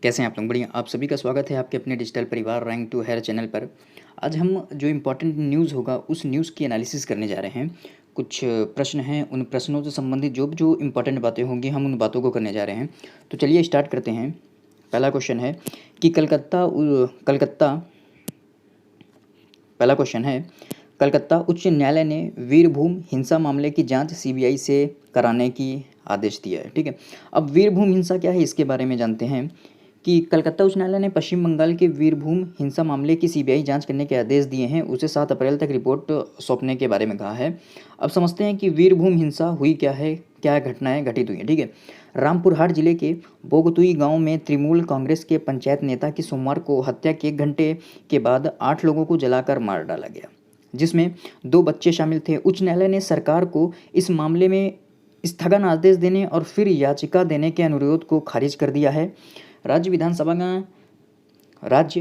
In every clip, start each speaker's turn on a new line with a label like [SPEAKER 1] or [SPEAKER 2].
[SPEAKER 1] कैसे हैं आप लोग? बढ़िया। आप सभी का स्वागत है आपके अपने डिजिटल परिवार रैंक टू हेयर चैनल पर। आज हम जो इम्पोर्टेंट न्यूज़ होगा उस न्यूज़ की एनालिसिस करने जा रहे हैं। कुछ प्रश्न हैं, उन प्रश्नों से संबंधित जो भी जो इम्पोर्टेंट बातें होंगी हम उन बातों को करने जा रहे हैं। तो चलिए स्टार्ट करते हैं। पहला क्वेश्चन है कि पहला क्वेश्चन है, कलकत्ता उच्च न्यायालय ने वीरभूम हिंसा मामले की जांच सीबीआई से कराने की आदेश दिया है। ठीक है, अब वीरभूम हिंसा क्या है इसके बारे में जानते हैं कि कलकत्ता उच्च न्यायालय ने पश्चिम बंगाल के वीरभूम हिंसा मामले की सीबीआई जांच करने के आदेश दिए हैं। उसे 7 अप्रैल तक रिपोर्ट सौंपने के बारे में कहा है। अब समझते हैं कि वीरभूम हिंसा हुई क्या घटनाएं घटित हुई हैं। ठीक है, रामपुरहाट जिले के बोगतुई गांव में तृणमूल कांग्रेस के पंचायत नेता की सोमवार को हत्या के 1 घंटे के बाद 8 लोगों को जलाकर मार डाला गया, जिसमें 2 बच्चे शामिल थे। उच्च न्यायालय ने सरकार को इस मामले में स्थगन आदेश देने और फिर याचिका देने के अनुरोध को खारिज कर दिया है। राज्य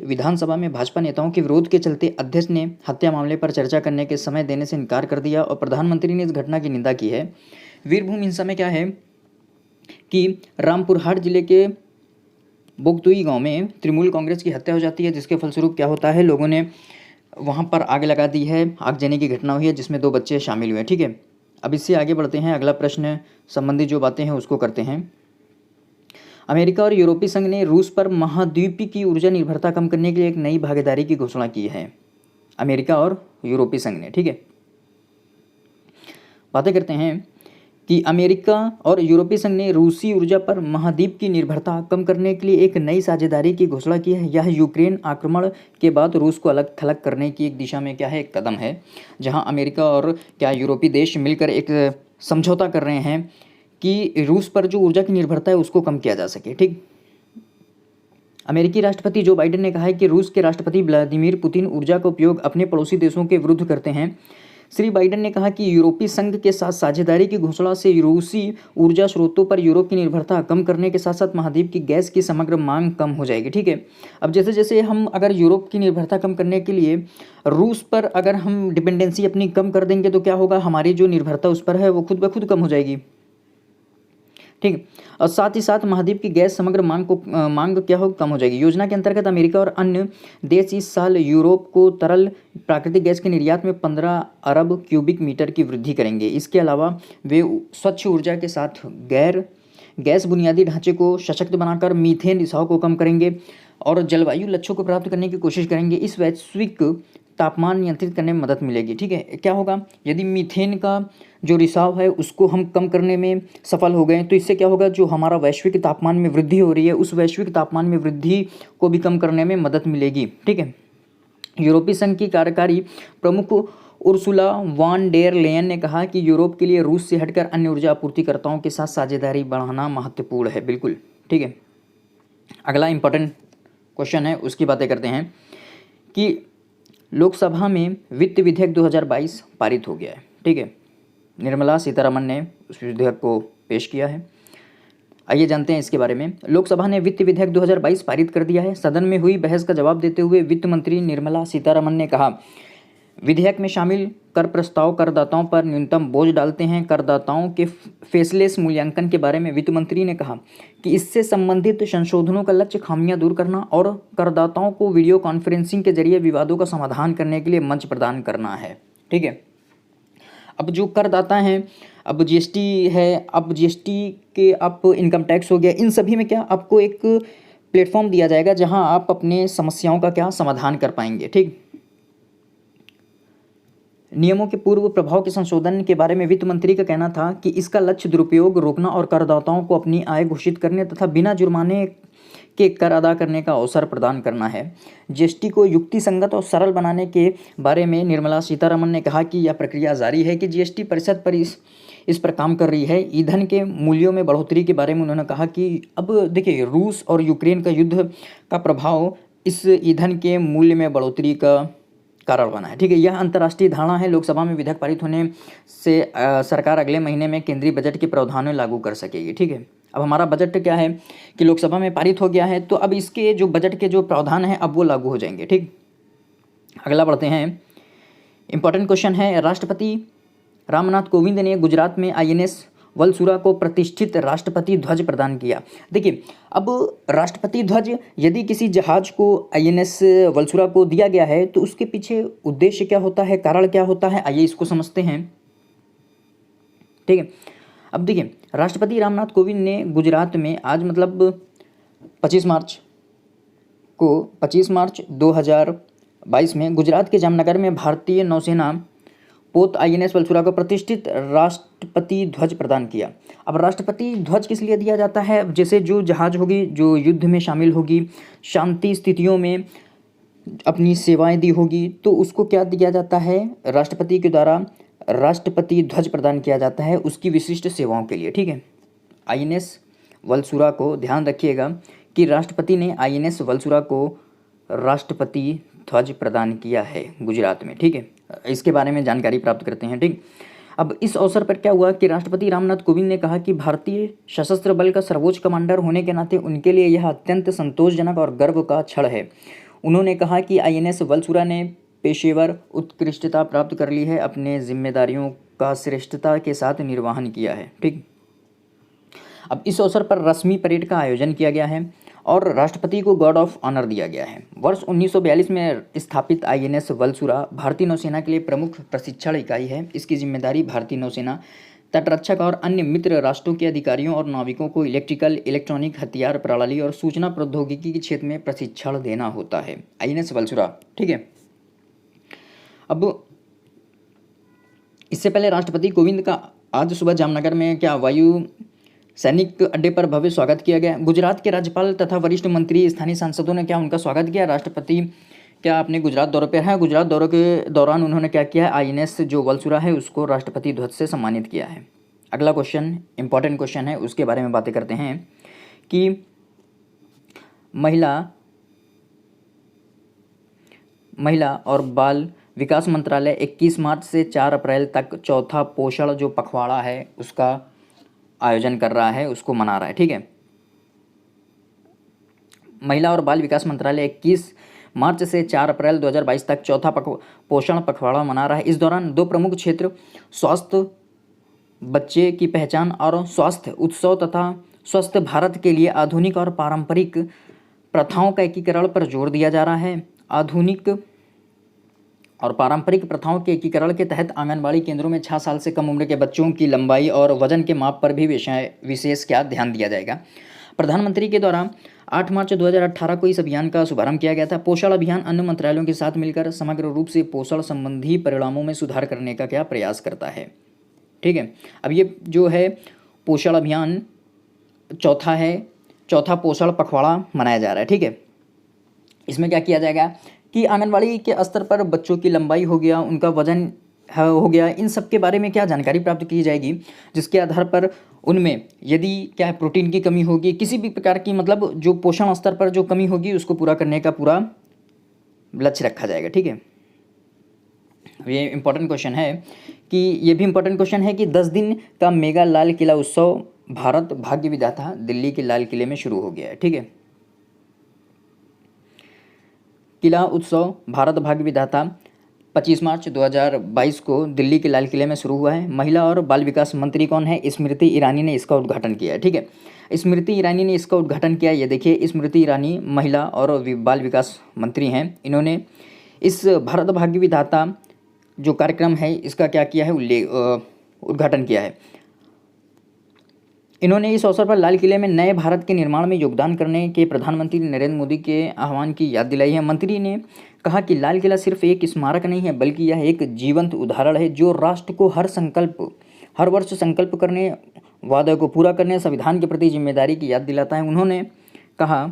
[SPEAKER 1] विधानसभा में भाजपा नेताओं के विरोध के चलते अध्यक्ष ने हत्या मामले पर चर्चा करने के समय देने से इनकार कर दिया और प्रधानमंत्री ने इस घटना की निंदा की है। वीरभूम हिंसा में क्या है कि रामपुरहाट जिले के बोगतुई गांव में तृणमूल कांग्रेस की हत्या हो जाती है, जिसके फलस्वरूप क्या होता है, लोगों ने वहां पर आग लगा दी है। आगजनी की घटना हुई है जिसमें 2 बच्चे शामिल हुए। ठीक है, अब इससे आगे बढ़ते हैं। अगला प्रश्न संबंधी जो बातें हैं उसको करते हैं। अमेरिका और यूरोपीय संघ ने रूस पर महाद्वीपीय की ऊर्जा निर्भरता कम करने के लिए एक नई भागीदारी की घोषणा की है। अमेरिका और यूरोपीय संघ ने, ठीक है, बातें करते हैं कि अमेरिका और यूरोपीय संघ ने रूसी ऊर्जा पर महाद्वीप की निर्भरता कम करने के लिए एक नई साझेदारी की घोषणा की है। यह यूक्रेन आक्रमण के बाद रूस को अलग थलग करने की एक दिशा में क्या है, एक कदम है, जहां अमेरिका और क्या यूरोपीय देश मिलकर एक समझौता कर रहे हैं कि रूस पर जो ऊर्जा की निर्भरता है उसको कम किया जा सके। ठीक, अमेरिकी राष्ट्रपति जो बाइडेन ने कहा है कि रूस के राष्ट्रपति व्लादिमीर पुतिन ऊर्जा का उपयोग अपने पड़ोसी देशों के विरुद्ध करते हैं। श्री बाइडेन ने कहा कि यूरोपीय संघ के साथ साझेदारी की घोषणा से रूसी ऊर्जा स्रोतों पर यूरोप की निर्भरता कम करने के साथ साथ महाद्वीप की गैस की समग्र मांग कम हो जाएगी। ठीक है, अब जैसे जैसे हम अगर यूरोप की निर्भरता कम करने के लिए रूस पर अगर हम डिपेंडेंसी अपनी कम कर देंगे तो क्या होगा, हमारी जो निर्भरता उस पर है वो खुद ब खुद कम हो जाएगी। ठीक, और साथ ही साथ महाद्वीप की गैस समग्र मांग क्या हो, कम हो जाएगी। योजना के अंतर्गत अमेरिका और अन्य देश इस साल यूरोप को तरल प्राकृतिक गैस के निर्यात में 15 अरब क्यूबिक मीटर की वृद्धि करेंगे। इसके अलावा वे स्वच्छ ऊर्जा के साथ गैस बुनियादी ढांचे को सशक्त बनाकर मीथेन रिसाव को कम करेंगे और जलवायु लक्ष्यों को प्राप्त करने की कोशिश करेंगे। इस वैश्विक तापमान नियंत्रित करने में मदद मिलेगी। ठीक है, क्या होगा, यदि मीथेन का जो रिसाव है उसको हम कम करने में सफल हो गए तो इससे क्या होगा, जो हमारा वैश्विक तापमान में वृद्धि हो रही है उस वैश्विक तापमान में वृद्धि को भी कम करने में मदद मिलेगी। ठीक है, यूरोपीय संघ की कार्यकारी प्रमुख उर्सुला वॉन डेर लेयन ने कहा कि यूरोप के लिए रूस से हटकर अन्य ऊर्जा आपूर्तिकर्ताओं के साथ साझेदारी बढ़ाना महत्वपूर्ण है। बिल्कुल, ठीक है। अगला इंपॉर्टेंट क्वेश्चन है, उसकी बातें करते हैं कि लोकसभा में वित्त विधेयक 2022 पारित हो गया है। ठीक है, निर्मला सीतारमण ने उस विधेयक को पेश किया है। आइए जानते हैं इसके बारे में। लोकसभा ने वित्त विधेयक 2022 पारित कर दिया है। सदन में हुई बहस का जवाब देते हुए वित्त मंत्री निर्मला सीतारमण ने कहा, विधेयक में शामिल कर प्रस्ताव करदाताओं पर न्यूनतम बोझ डालते हैं। करदाताओं के फेसलेस मूल्यांकन के बारे में वित्त मंत्री ने कहा कि इससे संबंधित संशोधनों का लक्ष्य खामियां दूर करना और करदाताओं को वीडियो कॉन्फ्रेंसिंग के जरिए विवादों का समाधान करने के लिए मंच प्रदान करना है। ठीक है, अब जो करदाता हैं, अब जीएसटी है, अब जीएसटी के अब इनकम टैक्स हो गया, इन सभी में क्या आपको एक प्लेटफॉर्म दिया जाएगा जहां आप अपने समस्याओं का क्या समाधान कर पाएंगे। ठीक, नियमों के पूर्व प्रभाव के संशोधन के बारे में वित्त मंत्री का कहना था कि इसका लक्ष्य दुरुपयोग रोकना और करदाताओं को अपनी आय घोषित करने तथा बिना जुर्माने के कर अदा करने का अवसर प्रदान करना है। जीएसटी को युक्तिसंगत और सरल बनाने के बारे में निर्मला सीतारमण ने कहा कि यह प्रक्रिया जारी है कि जीएसटी परिषद पर इस पर काम कर रही है। ईंधन के मूल्यों में बढ़ोतरी के बारे में उन्होंने कहा कि अब देखिए, रूस और यूक्रेन का युद्ध का प्रभाव इस ईंधन के मूल्य में बढ़ोतरी का कारण बना है। ठीक है, यह अंतर्राष्ट्रीय धारणा है। लोकसभा में विधेयक पारित होने से सरकार अगले महीने में केंद्रीय बजट के प्रावधानों लागू कर सकेगी। ठीक है, अब हमारा बजट क्या है कि लोकसभा में पारित हो गया है, तो अब इसके जो बजट के जो प्रावधान हैं अब वो लागू हो जाएंगे। ठीक, अगला बढ़ते हैं। इंपॉर्टेंट क्वेश्चन है, राष्ट्रपति रामनाथ कोविंद ने गुजरात में आईएनएस वलसुरा को प्रतिष्ठित राष्ट्रपति ध्वज प्रदान किया। देखिए, अब राष्ट्रपति ध्वज यदि किसी जहाज को INS वलसुरा को दिया गया है तो उसके पीछे उद्देश्य क्या होता है, कारण क्या होता है, आइए इसको समझते हैं। ठीक है, अब देखिए, राष्ट्रपति रामनाथ कोविंद ने गुजरात में आज मतलब 25 मार्च 2022 में गुजरात के जामनगर में भारतीय नौसेना पोत INS वलसुरा को प्रतिष्ठित राष्ट्रपति ध्वज प्रदान किया। अब राष्ट्रपति ध्वज किस लिए दिया जाता है? जैसे जो जहाज होगी जो युद्ध में शामिल होगी, शांति स्थितियों में अपनी सेवाएं दी होगी, तो उसको क्या दिया जाता है? राष्ट्रपति के द्वारा राष्ट्रपति ध्वज प्रदान किया जाता है उसकी विशिष्ट सेवाओं के लिए। ठीक है, INS वलसुरा को ध्यान रखिएगा कि राष्ट्रपति ने INS वलसुरा को राष्ट्रपति ध्वज प्रदान किया है गुजरात में। ठीक है, इसके बारे में जानकारी प्राप्त करते हैं। ठीक, अब इस अवसर पर क्या हुआ कि राष्ट्रपति रामनाथ कोविंद ने कहा कि भारतीय सशस्त्र बल का सर्वोच्च कमांडर होने के नाते उनके लिए यह अत्यंत संतोषजनक और गर्व का क्षण है। उन्होंने कहा कि INS वलसुरा ने पेशेवर उत्कृष्टता प्राप्त कर ली है, अपने जिम्मेदारियों का श्रेष्ठता के साथ निर्वहन किया है। ठीक, अब इस अवसर पर रस्मी परेड का आयोजन किया गया है और राष्ट्रपति को गार्ड ऑफ ऑनर दिया गया है। वर्ष 1942 में स्थापित INS वलसुरा भारतीय नौसेना के लिए प्रमुख प्रशिक्षण इकाई है। इसकी जिम्मेदारी भारतीय नौसेना, तटरक्षक और अन्य मित्र राष्ट्रों के अधिकारियों और नाविकों को इलेक्ट्रॉनिक हथियार प्रणाली और सूचना प्रौद्योगिकी के क्षेत्र में प्रशिक्षण देना होता है। INS वलसुरा। ठीक है, अब इससे पहले राष्ट्रपति कोविंद का आज सुबह जामनगर में क्या वायु सैनिक अड्डे पर भव्य स्वागत किया गया। गुजरात के राज्यपाल तथा वरिष्ठ मंत्री, स्थानीय सांसदों ने क्या उनका स्वागत किया। राष्ट्रपति क्या अपने गुजरात दौरे पर हैं? गुजरात दौरे के दौरान उन्होंने क्या किया है? INS जो वलसुरा है उसको राष्ट्रपति ध्वज से सम्मानित किया है। अगला क्वेश्चन इंपॉर्टेंट क्वेश्चन है, उसके बारे में बातें करते हैं कि महिला और बाल विकास मंत्रालय 21 मार्च से 4 अप्रैल तक चौथा पोषण जो पखवाड़ा है उसका आयोजन कर रहा है, उसको मना रहा है। ठीक है, महिला और बाल विकास मंत्रालय 21 मार्च से 4 अप्रैल 2022 तक चौथा पोषण पखवाड़ा मना रहा है। इस दौरान 2 प्रमुख क्षेत्र स्वास्थ्य, बच्चे की पहचान और स्वास्थ्य उत्सव तथा स्वस्थ भारत के लिए आधुनिक और पारंपरिक प्रथाओं का एकीकरण पर जोर दिया जा रहा है। आधुनिक और पारंपरिक प्रथाओं के एकीकरण के तहत आंगनबाड़ी केंद्रों में 6 साल से कम उम्र के बच्चों की लंबाई और वजन के माप पर भी विशेष क्या ध्यान दिया जाएगा। प्रधानमंत्री के द्वारा 8 मार्च 2018 को इस अभियान का शुभारंभ किया गया था। पोषण अभियान अन्य मंत्रालयों के साथ मिलकर समग्र रूप से पोषण संबंधी परिणामों में सुधार करने का क्या प्रयास करता है। ठीक है, अब ये जो है पोषण अभियान चौथा पोषण पखवाड़ा मनाया जा रहा है। ठीक है, इसमें क्या किया जाएगा कि आंगनबाड़ी के स्तर पर बच्चों की लंबाई हो गया, उनका वजन हो गया, इन सब के बारे में क्या जानकारी प्राप्त की जाएगी, जिसके आधार पर उनमें यदि क्या प्रोटीन की कमी होगी, किसी भी प्रकार की मतलब जो पोषण स्तर पर जो कमी होगी उसको पूरा करने का पूरा लक्ष्य रखा जाएगा। ठीक है, ये इंपॉर्टेंट क्वेश्चन है कि 10 दिन का मेगा लाल किला उत्सव भारत भाग्य विधाता दिल्ली के लाल किले में शुरू हो गया है। ठीक है, किला उत्सव भारत भाग्य विधाता 25 मार्च 2022 को दिल्ली के लाल किले में शुरू हुआ है। महिला और बाल विकास मंत्री कौन है? स्मृति ईरानी ने इसका उद्घाटन किया है। ठीक है, स्मृति ईरानी ने इसका उद्घाटन किया। ये देखिए, स्मृति ईरानी महिला और बाल विकास मंत्री हैं। इन्होंने इस भारत भाग्य विधाता जो कार्यक्रम है इसका क्या किया है, उद्घाटन किया है। इन्होंने इस अवसर पर लाल किले में नए भारत के निर्माण में योगदान करने के प्रधानमंत्री नरेंद्र मोदी के आह्वान की याद दिलाई है। मंत्री ने कहा कि लाल किला सिर्फ एक स्मारक नहीं है बल्कि यह एक जीवंत उदाहरण है जो राष्ट्र को हर वर्ष संकल्प करने, वादे को पूरा करने, संविधान के प्रति जिम्मेदारी की याद दिलाता है। उन्होंने कहा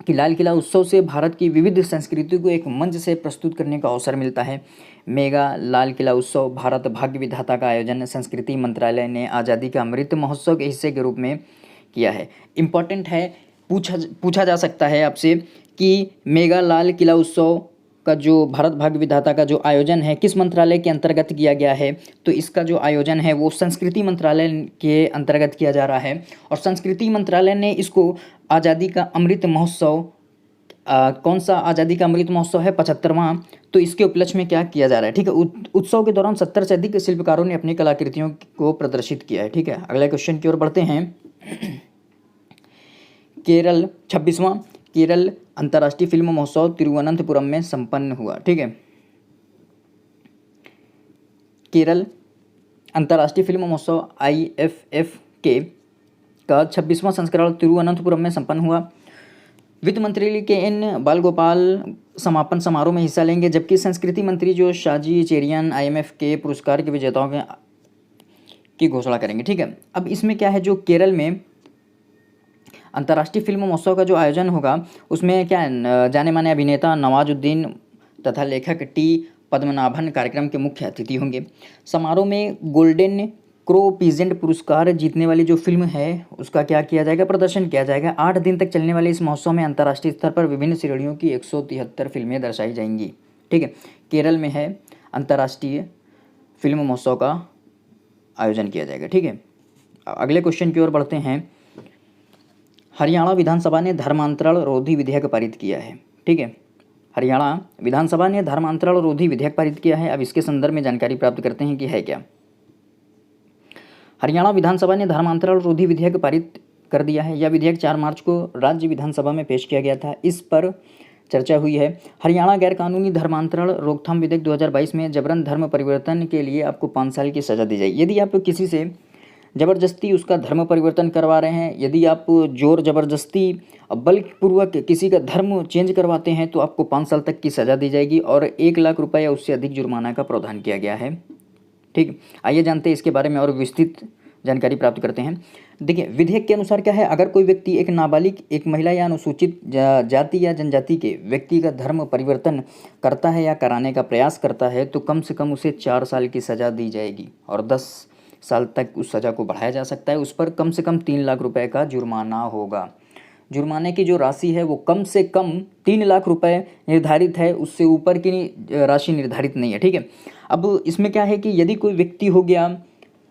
[SPEAKER 1] कि लाल किला उत्सव से भारत की विविध संस्कृति को एक मंच से प्रस्तुत करने का अवसर मिलता है। मेगा लाल किला उत्सव भारत भाग्य विधाता का आयोजन संस्कृति मंत्रालय ने आज़ादी का अमृत महोत्सव के हिस्से के रूप में किया है। इम्पॉर्टेंट है, पूछा जा सकता है आपसे कि मेगा लाल किला उत्सव का जो भारत भाग्य विधाता का जो आयोजन है किस मंत्रालय के अंतर्गत किया गया है, तो इसका जो आयोजन है वो संस्कृति मंत्रालय के अंतर्गत किया जा रहा है और संस्कृति मंत्रालय ने इसको आज़ादी का अमृत महोत्सव कौन सा आज़ादी का अमृत महोत्सव है, 75वां। तो इसके उपलक्ष्य में क्या किया जा रहा है, ठीक है। उत्सव के दौरान 70 से अधिक शिल्पकारों ने अपनी कलाकृतियों को प्रदर्शित किया है, ठीक है। अगले क्वेश्चन की ओर बढ़ते हैं। केरल 26वां केरल अंतर्राष्ट्रीय फिल्म महोत्सव तिरुवनंतपुरम में संपन्न हुआ, ठीक है। केरल अंतर्राष्ट्रीय फिल्म महोत्सव IFFK का 26वां संस्करण तिरुवनंतपुरम में संपन्न हुआ। वित्त मंत्री के एन बालगोपाल समापन समारोह में हिस्सा लेंगे, जबकि संस्कृति मंत्री जो शाजी चेरियन IMF के पुरस्कार के विजेताओं की घोषणा करेंगे, ठीक है। अब इसमें क्या है, जो केरल में अंतर्राष्ट्रीय फिल्म महोत्सव का जो आयोजन होगा उसमें क्या है, जाने माने अभिनेता नवाजुद्दीन तथा लेखक T पद्मनाभन कार्यक्रम के मुख्य अतिथि होंगे। समारोह में गोल्डन क्रो पीजेंट पुरस्कार जीतने वाली जो फिल्म है उसका क्या किया जाएगा, प्रदर्शन किया जाएगा। 8 दिन तक चलने वाले इस महोत्सव में अंतर्राष्ट्रीय स्तर पर विभिन्न श्रेणियों की 173 फिल्में दर्शाई जाएंगी, ठीक है। केरल में है अंतर्राष्ट्रीय फिल्म महोत्सव का आयोजन किया जाएगा, ठीक है। अगले क्वेश्चन की ओर बढ़ते हैं। हरियाणा विधानसभा ने धर्मांतरण रोधी विधेयक पारित किया है, ठीक है। हरियाणा विधानसभा ने धर्मांतरण रोधी विधेयक पारित किया है। अब इसके संदर्भ में जानकारी प्राप्त करते हैं कि है क्या। हरियाणा विधानसभा ने धर्मांतरण रोधी विधेयक पारित कर दिया है। यह विधेयक 4 मार्च को राज्य विधानसभा में पेश किया गया था। इस पर चर्चा हुई है। हरियाणा गैरकानूनी धर्मांतरण रोकथाम विधेयक 2022 में जबरन धर्म परिवर्तन के लिए आपको 5 साल की सज़ा दी जाएगी। यदि आप किसी से ज़बरदस्ती उसका धर्म परिवर्तन करवा रहे हैं, यदि आप जोर ज़बरदस्ती बलपूर्वक किसी का धर्म चेंज करवाते हैं तो आपको 5 साल तक की सज़ा दी जाएगी और 1 लाख रुपये या उससे अधिक जुर्माना का प्रावधान किया गया है, ठीक। आइए जानते हैं इसके बारे में और विस्तृत जानकारी प्राप्त करते हैं। देखिए, विधेयक के अनुसार क्या है, अगर कोई व्यक्ति एक नाबालिग, एक महिला या अनुसूचित जाति या जनजाति के व्यक्ति का धर्म परिवर्तन करता है या कराने का प्रयास करता है तो कम से कम उसे 4 साल की सज़ा दी जाएगी और 10 साल तक उस सज़ा को बढ़ाया जा सकता है। उस पर कम से कम 3 लाख रुपए का जुर्माना होगा। जुर्माने की जो राशि है वो कम से कम 3 लाख रुपए निर्धारित है, उससे ऊपर की राशि निर्धारित नहीं है, ठीक है। अब इसमें क्या है कि यदि कोई व्यक्ति हो गया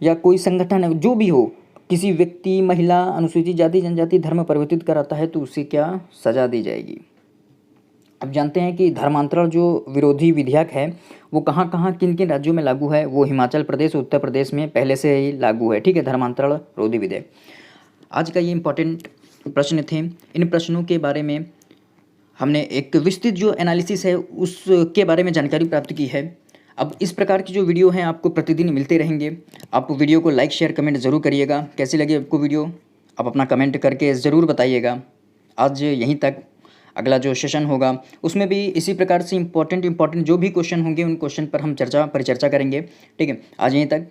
[SPEAKER 1] या कोई संगठन है, जो भी हो, किसी व्यक्ति, महिला, अनुसूचित जाति जनजाति धर्म परिवर्तित कराता है तो उसे क्या सज़ा दी जाएगी। अब जानते हैं कि धर्मांतरण जो विरोधी विधेयक है वो कहाँ कहाँ किन किन राज्यों में लागू है। वो हिमाचल प्रदेश, उत्तर प्रदेश में पहले से ही लागू है, ठीक है, धर्मांतरण विरोधी विधेयक। आज का ये इंपॉर्टेंट प्रश्न थे। इन प्रश्नों के बारे में हमने एक विस्तृत जो एनालिसिस है उसके बारे में जानकारी प्राप्त की है। अब इस प्रकार की जो वीडियो हैं आपको प्रतिदिन मिलते रहेंगे। आप वीडियो को लाइक शेयर कमेंट ज़रूर करिएगा। कैसी लगी आपको वीडियो आप अपना कमेंट करके ज़रूर बताइएगा। आज यहीं तक, अगला जो सेशन होगा उसमें भी इसी प्रकार से इम्पोर्टेंट जो भी क्वेश्चन होंगे उन क्वेश्चन पर हम परिचर्चा करेंगे, ठीक है। आज यहीं तक।